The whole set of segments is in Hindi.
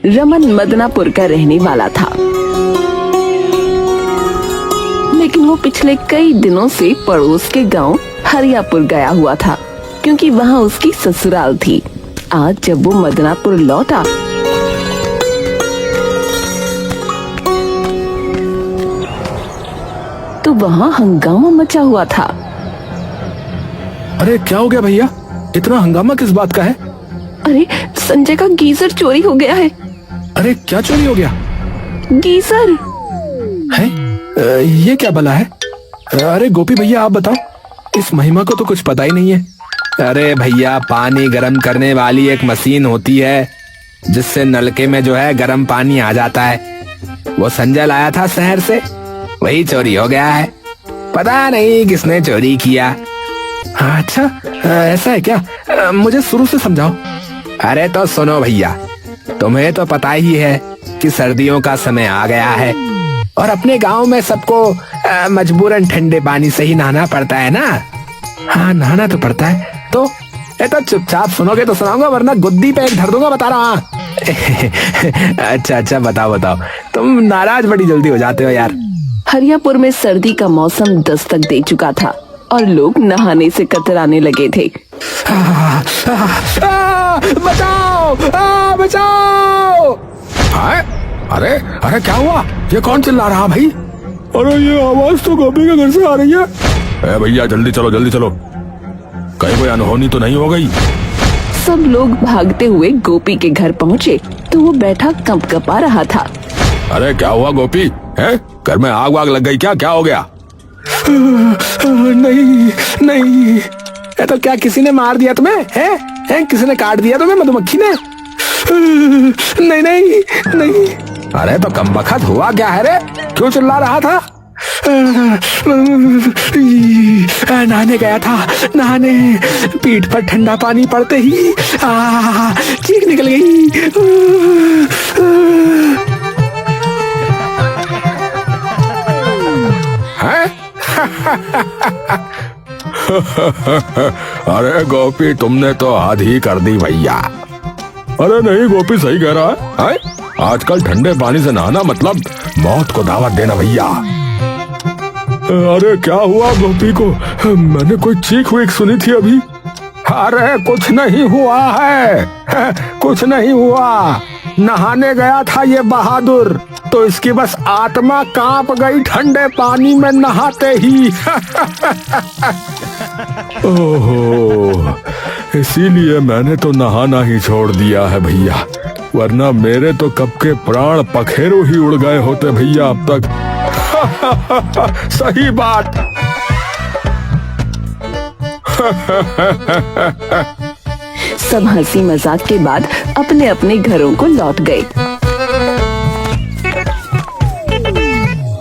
रमन मदनापुर का रहने वाला था, लेकिन वो पिछले कई दिनों से पड़ोस के गांव हरियापुर गया हुआ था, क्योंकि वहां उसकी ससुराल थी। आज जब वो मदनापुर लौटा तो वहां हंगामा मचा हुआ था। अरे क्या हो गया भैया, इतना हंगामा किस बात का है? अरे संजय का गीजर चोरी हो गया है। अरे क्या चोरी हो गया? गीजर है? ये क्या भला है? अरे गोपी भैया आप बताओ, इस महिमा को तो कुछ पता ही नहीं है। अरे भैया, पानी गर्म करने वाली एक मशीन होती है जिससे नलके में जो है गर्म पानी आ जाता है। वो संजय लाया था शहर से, वही चोरी हो गया है। पता नहीं किसने चोरी किया। अच्छा ऐसा है क्या? मुझे शुरू से समझाओ। अरे तो सुनो भैया, तुम्हें तो पता ही है कि सर्दियों का समय आ गया है और अपने गांव में सबको मजबूरन ठंडे पानी से ही नहाना पड़ता है ना। हाँ नहाना तो पड़ता है। तो चुपचाप सुनोगे तो सुनाऊंगा, वरना गुद्दी पे एक धर दूंगा, बता रहा हूँ। अच्छा बताओ, तुम नाराज बड़ी जल्दी हो जाते हो यार। हरियापुर में सर्दी का मौसम दस्तक दे चुका था और लोग नहाने से कतराने लगे थे। बचाओ! अरे क्या हुआ? ये कौन चिल्ला रहा भाई? अरे ये आवाज तो गोपी के घर से आ रही है। भैया जल्दी चलो, कहीं कोई अनहोनी तो नहीं हो गई? सब लोग भागते हुए गोपी के घर पहुँचे तो वो बैठा कंपकपा रहा था। अरे क्या हुआ गोपी? है घर में आग वाग लग गई क्या? क्या हो गया? नहीं। तो क्या किसी ने मार दिया तुम्हें? हैं? किसी ने काट दिया तुम्हें मधुमक्खी ने? नहीं। अरे तो कमबख्त हुआ क्या है रे? क्यों चिल्ला रहा था? नहाने गया था, पीठ पर ठंडा पानी पड़ते ही चीख निकल गई। अरे गोपी तुमने तो हद ही कर दी भैया। अरे नहीं गोपी सही कह रहा है? आजकल ठंडे पानी से नहाना मतलब मौत को दावत देना भैया। अरे क्या हुआ गोपी को? मैंने कोई चीख वीख सुनी थी अभी। अरे कुछ नहीं हुआ है, कुछ नहीं हुआ। नहाने गया था ये बहादुर, तो इसकी बस आत्मा कांप गई ठंडे पानी में नहाते ही। ओहो, इसीलिए मैंने तो नहाना ही छोड़ दिया है भैया, वरना मेरे तो कब के प्राण पखेरु ही उड़ गए होते भैया अब तक। सही बात। सब हंसी मजाक के बाद अपने अपने घरों को लौट गए।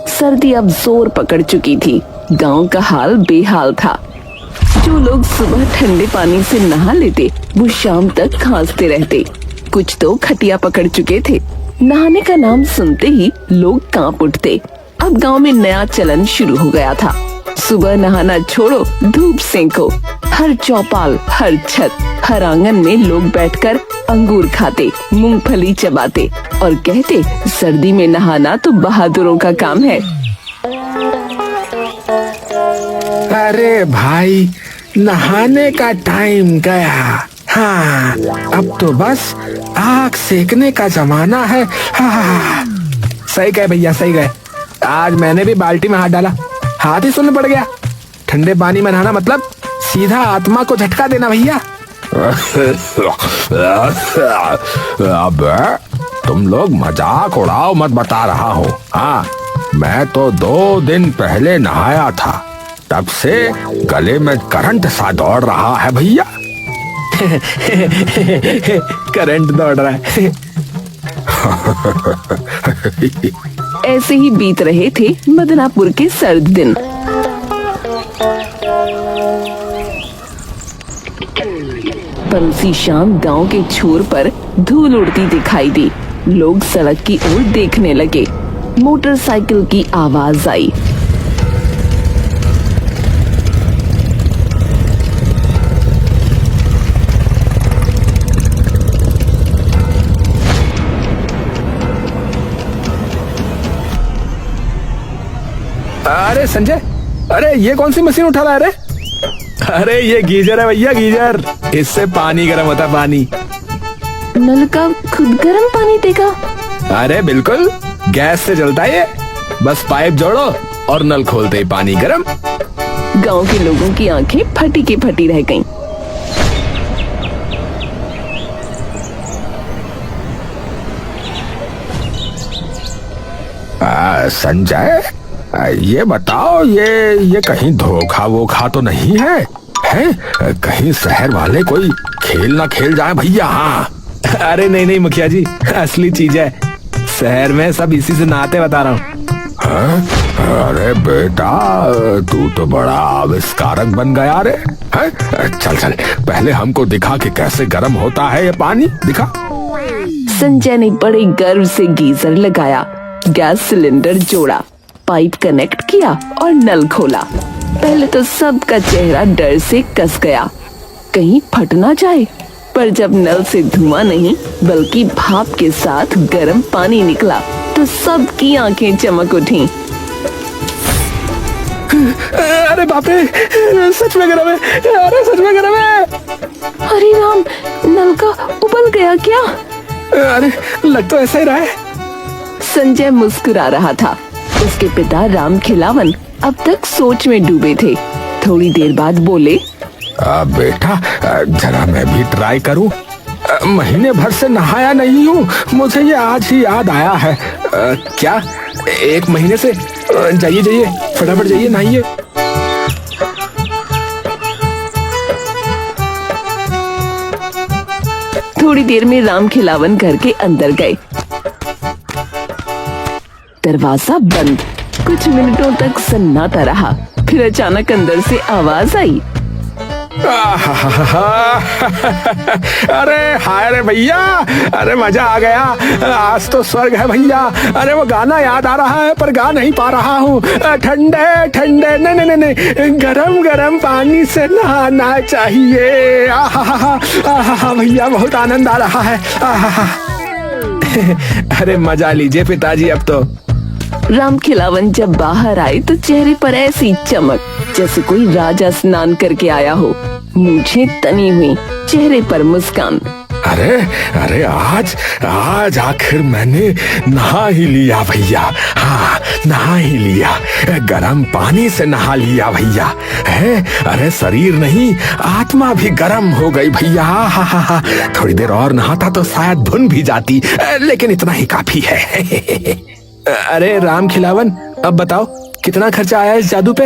सर्दी अब जोर पकड़ चुकी थी। गांव का हाल बेहाल था। जो लोग सुबह ठंडे पानी से नहा लेते वो शाम तक खांसते रहते। कुछ तो खटिया पकड़ चुके थे। नहाने का नाम सुनते ही लोग कांप उठते। अब गांव में नया चलन शुरू हो गया था। सुबह नहाना छोड़ो, धूप सेंको। हर चौपाल, हर छत, हर आंगन में लोग बैठकर अंगूर खाते, मूंगफली चबाते और कहते सर्दी में नहाना तो बहादुरों का काम है। अरे भाई नहाने का टाइम गया। हाँ अब तो बस आग सेकने का जमाना है। हाँ सही कहे भैया, सही कहे। आज मैंने भी बाल्टी में हाथ डाला, हाथ ही सुन्न पड़ गया। ठंडे पानी में नहाना मतलब सीधा आत्मा को झटका देना भैया। अब तुम लोग मजाक उड़ाओ मत, बता रहा हूँ। हाँ मैं तो 2 दिन पहले नहाया था, तब से गले में करंट सा दौड़ रहा है भैया। करंट दौड़ रहा है। ऐसे ही बीत रहे थे मदनापुर के सर्द दिन। पर उसी शाम गांव के छोर पर धूल उड़ती दिखाई दी। लोग सड़क की ओर देखने लगे। मोटरसाइकिल की आवाज आई। अरे संजय, अरे ये कौन सी मशीन उठा रहा है? अरे ये गीजर है भैया, गीजर। इससे पानी गर्म होता है, पानी। नल का खुद गर्म पानी देगा? अरे बिल्कुल, गैस से चलता है ये। बस पाइप जोड़ो और नल खोलते ही पानी गर्म। गांव के लोगों की आंखें फटी की फटी रह गईं। संजय, ये बताओ, ये कहीं धोखा वोखा तो नहीं है? कहीं शहर वाले कोई खेल ना खेल जाए भैया? हाँ। अरे नहीं नहीं मुखिया जी, असली चीज है। शहर में सब इसी से नहाते, बता रहा हूँ। अरे बेटा, तू तो बड़ा आविष्कारक बन गया रे। चल चल, पहले हमको दिखा कि कैसे गर्म होता है ये पानी, दिखा। संजय ने बड़े गर्व से गीजर लगाया, गैस सिलेंडर जोड़ा, पाइप कनेक्ट किया और नल खोला। पहले तो सबका चेहरा डर से कस गया, कहीं फट ना जाए। पर जब नल से धुआं नहीं बल्कि भाप के साथ गर्म पानी निकला तो सबकी आंखें चमक उठी। अरे बाप रे, सच में गर्म है। अरे सच में गर्म है। अरे राम, नल का उबल गया क्या? अरे लग तो ऐसा ही रहा है। संजय मुस्कुरा रहा था। उसके पिता राम खिलावन अब तक सोच में डूबे थे। थोड़ी देर बाद बोले, बेटा, जरा मैं भी ट्राई करूं। महीने भर से नहाया नहीं हूँ, मुझे ये आज ही याद आया है। क्या 1 महीने से? जाइए जाइए, फटाफट जाइए, नहाइए। थोड़ी देर में राम खिलावन घर के अंदर गए। दरवाजा बंद। कुछ मिनटों तक सन्नाटा रहा, फिर अचानक अंदर से आवाज आई। अरे हाय रे भैया, अरे मजा आ गया, आज तो स्वर्ग है भैया। अरे वो गाना याद आ रहा है पर गा नहीं पा रहा हूँ। ठंडे ठंडे नहीं नहीं नहीं, गरम गरम पानी से नहाना चाहिए। आहा भैया, बहुत आनंद आ रहा है। अरे मजा लीजिए पिताजी अब तो। राम खिलावन जब बाहर आए तो चेहरे पर ऐसी चमक जैसे कोई राजा स्नान करके आया हो। मूंछें तनी हुई, चेहरे पर मुस्कान। अरे आज आखिर मैंने नहा ही लिया भैया। हाँ, नहा ही लिया, गरम पानी से नहा लिया भैया। है, अरे शरीर नहीं, आत्मा भी गरम हो गई भैया। हा। थोड़ी देर और नहाता तो शायद धुन भी जाती, लेकिन इतना ही काफी है। अरे राम खिलावन, अब बताओ कितना खर्चा आया इस जादू पे?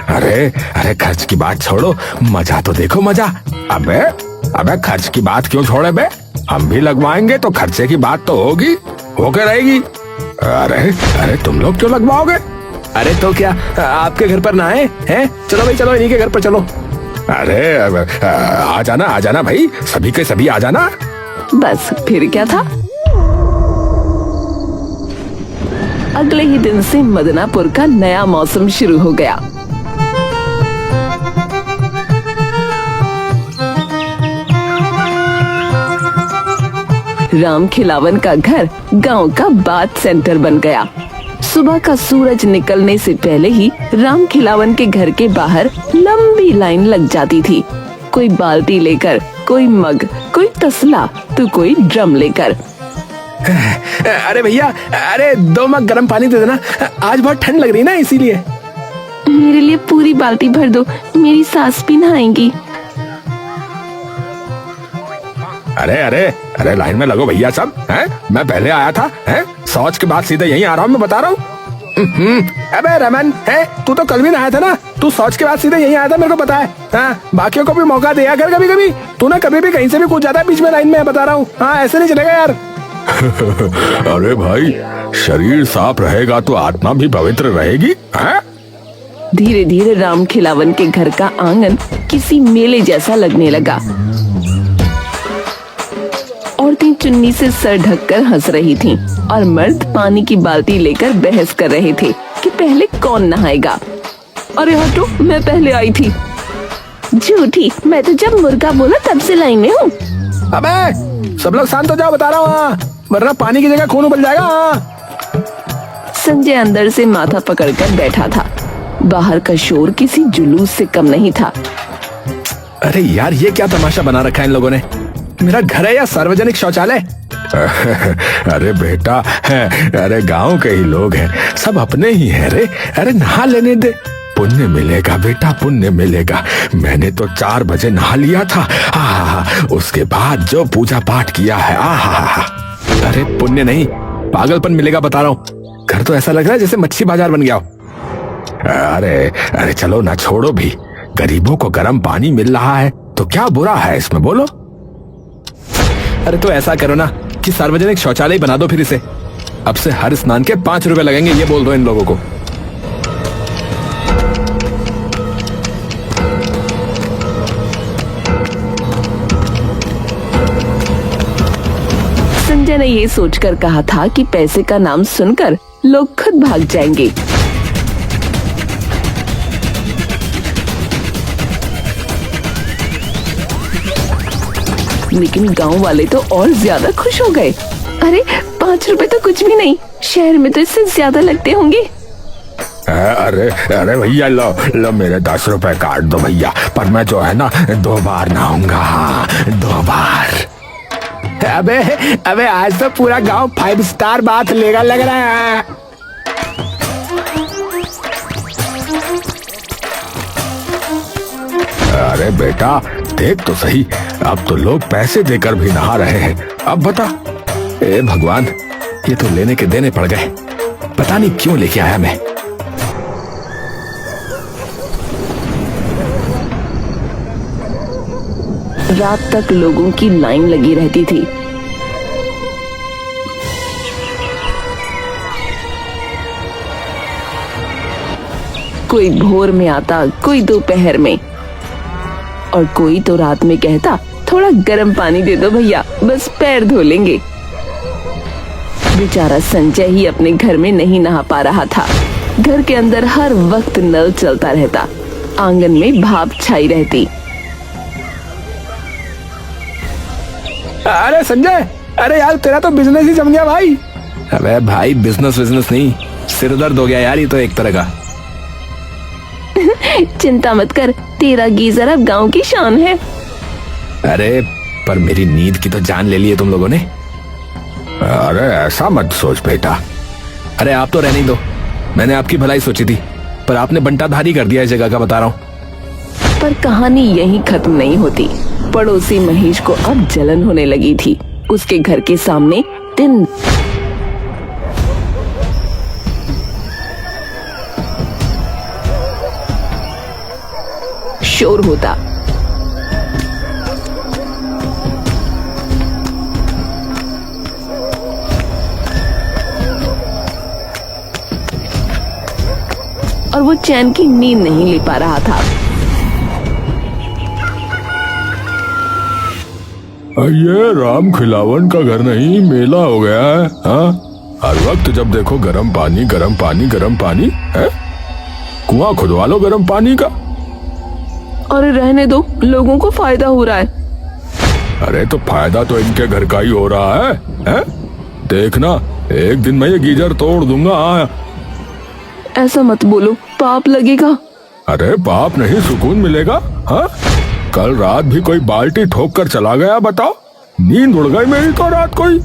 अरे खर्च की बात छोड़ो, मजा तो देखो, मजा। अबे खर्च की बात क्यों छोड़े बे? हम भी लगवाएंगे तो खर्चे की बात तो होके रहेगी। अरे तुम लोग क्यों लगवाओगे? अरे तो क्या आपके घर पर ना आए हैं? चलो भाई, चलो इन्हीं के घर पर चलो। अरे आ जाना भाई, सभी के सभी आ जाना। बस फिर क्या था। अगले ही दिन से मदनापुर का नया मौसम शुरू हो गया। राम खिलावन का घर गांव का बात सेंटर बन गया। सुबह का सूरज निकलने से पहले ही राम खिलावन के घर के बाहर लंबी लाइन लग जाती थी। कोई बाल्टी लेकर, कोई मग, कोई तसला तो कोई ड्रम लेकर। अरे भैया, अरे 2 मग गर्म पानी दे देना, आज बहुत ठंड लग रही है ना, इसीलिए। मेरे लिए पूरी बाल्टी भर दो, मेरी सास भी नहाएंगी। अरे लाइन में लगो भैया सब। हैं? मैं पहले आया था, हैं? शौच के बाद सीधे यहीं आ रहा हूँ, मैं बता रहा हूँ। अबे रमन, है तू तो कल भी नहाया था ना, तू शौच के बाद सीधे यहीं आया था, मेरे को पता है। हाँ, बाकियों को भी मौका दिया कर कभी कभी। तू ना कभी भी कहीं से भी कूद जाता है बीच में लाइन में, बता रहा हूँ। हाँ, ऐसे नहीं चलेगा यार। अरे भाई, शरीर साफ रहेगा तो आत्मा भी पवित्र रहेगी। धीरे धीरे राम खिलावन के घर का आंगन किसी मेले जैसा लगने लगा। औरतें चुन्नी से सर ढककर हंस रही थीं और मर्द पानी की बाल्टी लेकर बहस कर रहे थे कि पहले कौन नहाएगा। अरे हटो, मैं पहले आई थी। झूठी, मैं तो जब मुर्गा बोला तब से लाइन में हूँ। अबे सब लोग शांत हो जाओ, बता रहा हूँ, वरना पानी की जगह खून उबल जाएगा। संजय अंदर से माथा पकड़कर बैठा था। बाहर का शोर किसी जुलूस से कम नहीं था। अरे यार, ये क्या तमाशा बना रखा है इन लोगों ने? मेरा घर है या सार्वजनिक शौचालय? अरे बेटा, अरे गांव के ही लोग हैं, सब अपने ही हैं रे। अरे नहा लेने दे, पुण्य मिलेगा बेटा, पुण्य मिलेगा। मैंने तो 4 बजे नहा लिया था। उसके बाद जो पूजा पाठ किया है, अरे पुण्य नहीं, पागलपन मिलेगा बता रहा हूँ। घर तो ऐसा लग रहा है जैसे मच्छी बाजार बन गया हो। अरे चलो ना, छोड़ो भी। गरीबों को गर्म पानी मिल रहा है तो क्या बुरा है इसमें, बोलो। अरे तो ऐसा करो ना कि सार्वजनिक शौचालय बना दो फिर इसे। अब से हर स्नान के 5 रुपए लगेंगे, ये बोल दो इन लोगों को। संजय ने ये सोचकर कहा था कि पैसे का नाम सुनकर लोग खुद भाग जाएंगे। लेकिन गांव वाले तो और ज्यादा खुश हो गए। अरे 5 रुपए तो कुछ भी नहीं, शहर में तो इससे ज्यादा लगते होंगे। अरे भैया, लो मेरे 10 रुपए काट दो भैया, पर मैं जो है ना 2 बार नहाऊंगा। 2 बार। अबे आज तो पूरा गांव 5 स्टार बात लेगा लग रहा है। अरे बेटा देख तो सही, अब तो लोग पैसे देकर भी नहा रहे हैं। अब बता। ए भगवान, ये तो लेने के देने पड़ गए। पता नहीं क्यों लेके आया मैं। रात तक लोगों की लाइन लगी रहती थी। कोई भोर में आता, कोई दोपहर में, और कोई तो रात में कहता थोड़ा गर्म पानी दे दो भैया, बस पैर धो लेंगे। बेचारा संजय ही अपने घर में नहीं नहा पा रहा था। घर के अंदर हर वक्त नल चलता रहता, आंगन में भाप छाई रहती। अरे संजय, अरे यार तेरा तो बिजनेस ही जम गया भाई। अबे भाई, बिजनेस नहीं, सिर दर्द हो गया यार, ये तो एक तरह का। चिंता मत कर, तेरा गीजर अब गांव की शान है। अरे पर मेरी नींद की तो जान ले ली है तुम लोगों ने। अरे ऐसा मत सोच बेटा। अरे आप तो रहने दो, मैंने आपकी भलाई सोची थी, पर आपने बंटाधारी कर दिया इस जगह का, बता रहा हूँ। पर कहानी यहीं खत्म नहीं होती। पड़ोसी महेश को अब जलन होने लगी थी। उसके घर के सामने दिन शोर होता। और वो चैन की नींद नहीं ले पा रहा था। ये राम खिलावन का घर नहीं, मेला हो गया है। हाँ, हर वक्त जब देखो गर्म पानी गर्म पानी गर्म पानी है। कुआं खुदवा लो गर्म पानी का। और रहने दो, लोगों को फायदा हो रहा है। अरे तो फायदा तो इनके घर का ही हो रहा है? देखना, एक दिन मैं ये गीजर तोड़ दूंगा। ऐसा मत बोलो, पाप लगेगा। अरे पाप नहीं, सुकून मिलेगा। हाँ, कल रात भी कोई बाल्टी ठोक कर चला गया, बताओ। नींद उड़ गई मेरी तो रात कोई।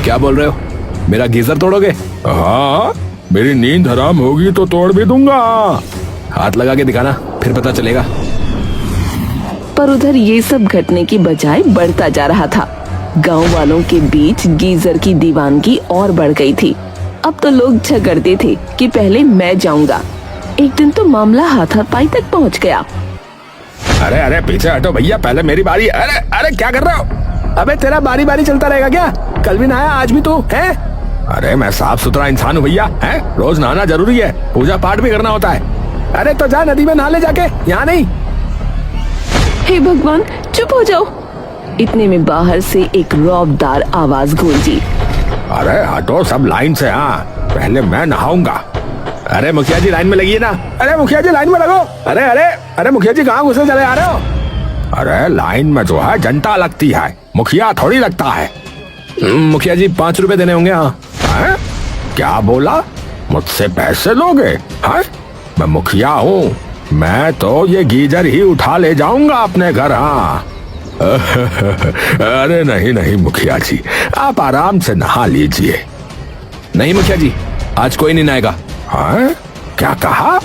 क्या बोल रहे हो, मेरा गीजर तोड़ोगे? हाँ, मेरी नींद हराम होगी तो तोड़ भी दूंगा। हाथ लगा के दिखाना, फिर पता चलेगा। पर उधर ये सब घटने की बजाय बढ़ता जा रहा था। गांव वालों के बीच गीजर की दीवानगी और बढ़ गई थी। अब तो लोग झगड़ते थे कि पहले मैं जाऊंगा। एक दिन तो मामला हाथापाई तक पहुंच गया। अरे पीछे हटो भैया, पहले मेरी बारी। अरे क्या कर रहे हो? अबे तेरा बारी बारी चलता रहेगा क्या? कल भी नहाया, आज भी तू है? अरे मैं साफ सुथरा इंसान हूँ भैया, है? रोज नहाना जरूरी है, पूजा पाठ भी करना होता है। अरे तो जा नदी में नहा ले जाके, यहाँ नहीं। हे भगवान, चुप हो जाओ। इतने में बाहर से एक रौबदार आवाज गूंजी। अरे हटो सब लाइन से। हाँ, पहले मैं नहाऊंगा। अरे मुखिया जी लाइन में लगी है ना। अरे मुखिया जी लाइन में लगो। अरे मुखिया जी कहाँ घुसे चले आ रहे हो? अरे लाइन में जो है जनता लगती है, मुखिया थोड़ी लगता है। मुखिया जी 5 रुपए देने होंगे। हाँ। क्या बोला? मुझसे पैसे लोगे? हाँ, मैं मुखिया हूँ, मैं तो ये गीजर ही उठा ले जाऊंगा अपने घर। हाँ अरे नहीं नहीं मुखिया जी, आप आराम से नहा लीजिए। नहीं मुखिया जी, आज कोई नहीं नहाएगा। हाँ क्या कहा?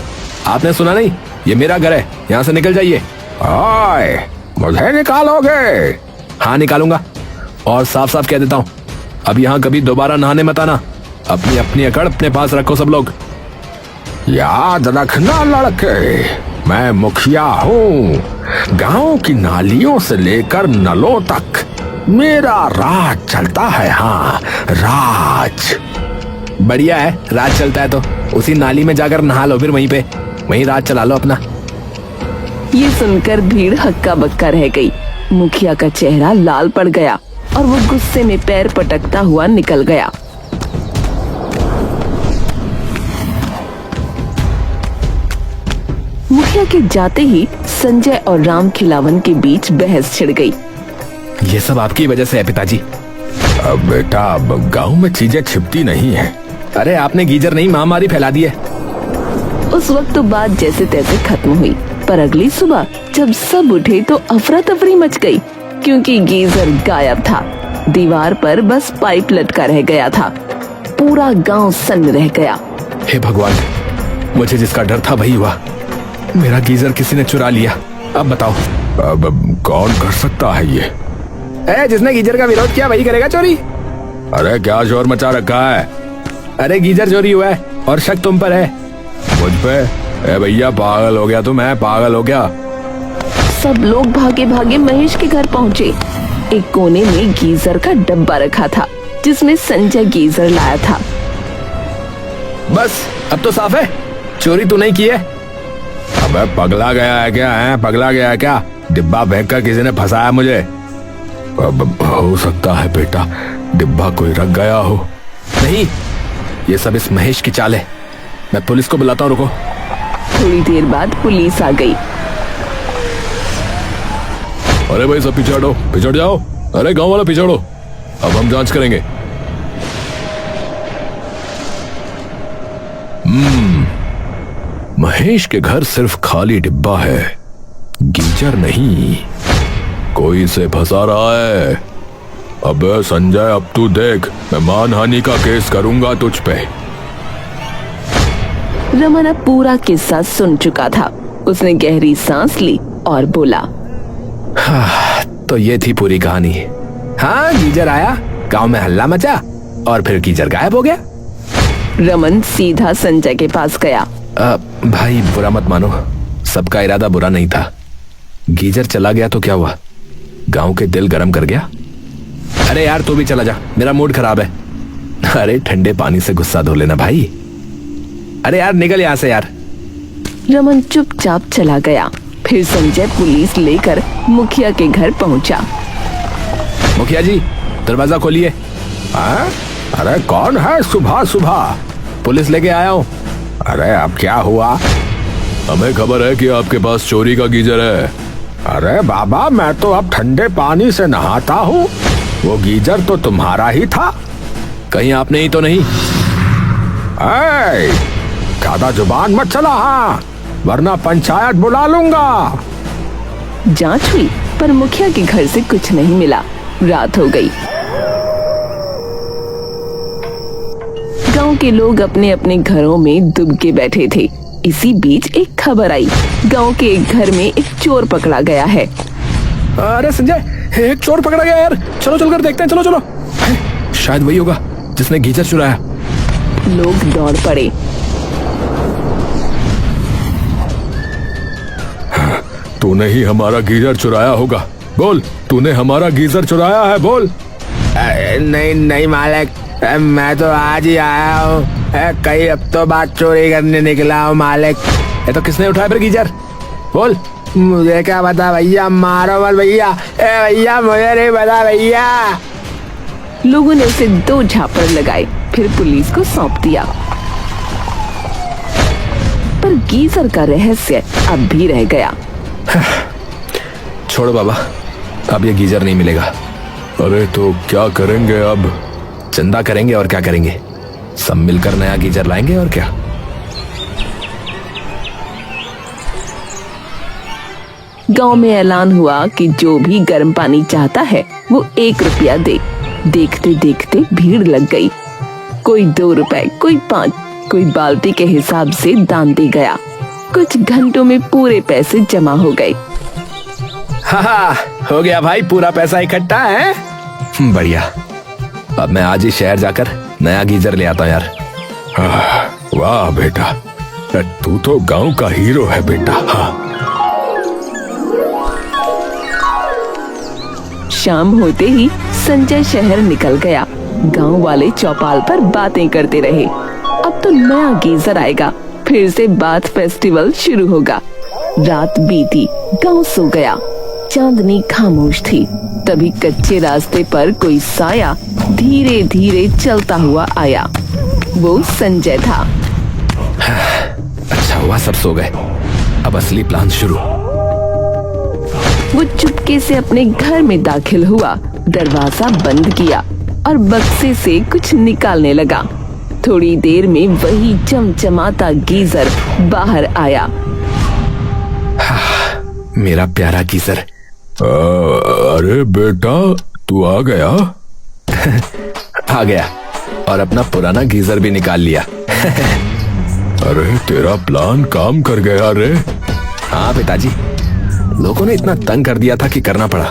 आपने सुना नहीं? ये मेरा घर है, यहाँ से निकल जाइए। ओए, मुझे निकालोगे? हाँ निकालूंगा, और साफ साफ कह देता हूँ, अब यहाँ कभी दोबारा नहाने मत आना। अपनी अपनी अकड़ अपने पास रखो सब लोग। याद रखना लड़के, मैं मुखिया हूँ। गांव की नालियों से लेकर नलों तक मेरा राज चलता है। हाँ राज। बढ़िया है, राज चलता है तो उसी नाली में जाकर नहा लो, फिर वहीं राज चला लो अपना। ये सुनकर भीड़ हक्का बक्का रह गई। मुखिया का चेहरा लाल पड़ गया और वो गुस्से में पैर पटकता हुआ निकल गया। मुखिया के जाते ही संजय और राम खिलावन के बीच बहस छिड़ गई। ये सब आपकी वजह से है पिताजी। अब बेटा, अब गांव में चीजें छिपती नहीं है। अरे आपने गीजर नहीं महामारी फैला दी है। उस वक्त तो बात जैसे तैसे खत्म हुई, पर अगली सुबह जब सब उठे तो अफरा तफरी मच गई, क्योंकि गीजर गायब था। दीवार पर बस पाइप लटका रह गया था। पूरा गांव सन्न रह गया। हे भगवान, मुझे जिसका डर था वही हुआ। मेरा गीजर किसी ने चुरा लिया। अब बताओ, अब कौन कर सकता है ये? जिसने गीजर का विरोध किया वही करेगा चोरी। अरे क्या शोर मचा रखा है? अरे गीजर चोरी हुआ है और शक तुम पर है। मुझ पे? भैया पागल हो गया तू? मैं पागल हो गया? सब लोग भागे भागे महेश के घर पहुँचे। एक कोने में गीजर का डब्बा रखा था, जिसमें संजय गीजर लाया था। बस अब तो साफ है, चोरी तू नहीं की है। अबे पगला गया है क्या? है पगला गया है क्या? डिब्बा फेंक कर किसी ने फंसाया मुझे। अब हो सकता है बेटा, डिब्बा कोई रख गया हो। नहीं, ये सब इस महेश की चाल है। मैं पुलिस को बुलाता हूँ, रुको। थोड़ी देर बाद पुलिस आ गई। अरे भाई सब पीछे हटो, पीछे हट जाओ। अरे गांव वाला पीछे हटो, अब हम जांच करेंगे। महेश के घर सिर्फ खाली डिब्बा है, गीजर नहीं। कोई इसे फंसा रहा है। अबे संजय, अब तू देख, मैं मानहानि का केस करूंगा तुझ पे। रमन अब पूरा किस्सा सुन चुका था। उसने गहरी सांस ली और बोला, तो ये थी पूरी कहानी। हाँ, गीजर आया, गांव में हल्ला मचा और फिर गीजर गायब हो गया। रमन सीधा संजय के पास गया। भाई बुरा मत मानो, सबका इरादा बुरा नहीं था। गीजर चला गया तो क्या हुआ? गांव के दिल गरम कर गया। अरे यार तू भी चला जा, मेरा मूड खराब है। अरे ठंडे पानी से गुस्सा धो लेना भाई। अरे यार निकल यहाँ से यार। रमन चुपचाप चला गया। फिर संजय पुलिस लेकर मुखिया के घर पहुंचा। मुखिया जी, दरवाजा खोलिए। अरे कौन है सुबह सुबह? पुलिस लेके आया हूँ। अरे अब क्या हुआ? हमें खबर है कि आपके पास चोरी का गीजर है। अरे बाबा, मैं तो अब ठंडे पानी से नहाता हूँ। वो गीजर तो तुम्हारा ही था। कहीं आपने ही तो नहीं? ज्यादा जुबान मत चला, हाँ, वरना पंचायत बुला लूंगा। जांच हुई पर मुखिया के घर से कुछ नहीं मिला। रात हो गई। गांव के लोग अपने अपने घरों में दुबके बैठे थे। इसी बीच एक खबर आई, गांव के एक घर में एक चोर पकड़ा गया है। अरे संजय, एक चोर पकड़ा गया यार, चलो चलकर देखते हैं। चलो चलो, शायद वही होगा जिसने गीजर चुराया। लोग दौड़ पड़े। तूने ही हमारा गीजर चुराया होगा, बोल, तूने हमारा गीजर चुराया है, बोल। नहीं नहीं मालिक, मैं तो आज ही आया हूँ। कई हफ्तों बाद चोरी करने निकला हूँ मालिक। ये तो किसने उठाया फिर गीजर? बोल। मुझे क्या पता भैया, मारो मत भैया। भैया मुझे नहीं पता भैया। लोगों ने उसे 2 झापड़ लगाए, फिर पुलिस को सौंप दिया। पर गीजर का रहस्य अब भी रह गया। छोड़ो बाबा, अब ये गीजर नहीं मिलेगा। अरे तो क्या करेंगे अब? चंदा करेंगे और क्या करेंगे, सब मिलकर नया गीजर लाएंगे और क्या। गांव में ऐलान हुआ कि जो भी गर्म पानी चाहता है वो 1 रुपया दे। देखते देखते भीड़ लग गई। कोई 2 रुपए, कोई 5, कोई बाल्टी के हिसाब से दान दे गया। कुछ घंटों में पूरे पैसे जमा हो गए। हाँ, हो गया भाई, पूरा पैसा इकट्ठा है। बढ़िया, अब मैं आज ही शहर जाकर नया गीजर ले आता हूँ यार। वाह बेटा, तू तो गांव का हीरो है बेटा। हाँ। शाम होते ही संजय शहर निकल गया। गांव वाले चौपाल पर बातें करते रहे। अब तो नया गीजर आएगा, फिर से बाथ फेस्टिवल शुरू होगा। रात बीती, गांव सो गया। चांदनी खामोश थी। तभी कच्चे रास्ते पर कोई साया धीरे धीरे चलता हुआ आया। वो संजय था। अच्छा हुआ सब सो गए, अब असली प्लान शुरू। वो चुपके से अपने घर में दाखिल हुआ, दरवाजा बंद किया और बक्से से कुछ निकालने लगा। थोड़ी देर में वही चमचमाता गीजर बाहर आया। मेरा प्यारा गीजर। अरे बेटा, तू आ गया? आ गया, और अपना पुराना गीजर भी निकाल लिया। अरे तेरा प्लान काम कर गया रे। हाँ पिताजी, लोगों ने इतना तंग कर दिया था कि करना पड़ा।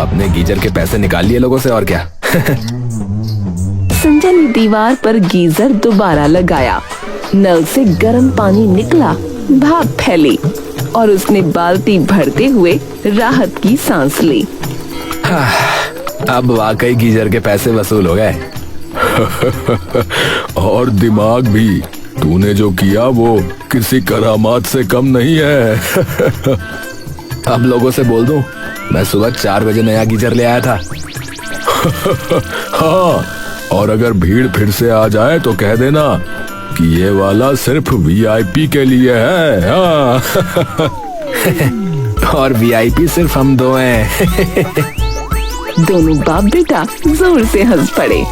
अपने गीजर के पैसे निकाल लिए लोगों से, और क्या। संजय ने दीवार पर गीजर दोबारा लगाया। नल से गर्म पानी निकला, भाप फैली और उसने बाल्टी भरते हुए राहत की सांस ली। अब वाकई गीजर के पैसे वसूल हो गए। और दिमाग भी, तूने जो किया वो किसी करामात से कम नहीं है। अब लोगों से बोल दूं, मैं सुबह 4 बजे नया गीजर ले आया था। हाँ, और अगर भीड़ फिर से आ जाए तो कह देना कि ये वाला सिर्फ वीआईपी के लिए है। हाँ। और वीआईपी सिर्फ हम 2 हैं। दोनों बाप बेटा जोर से हंस पड़े।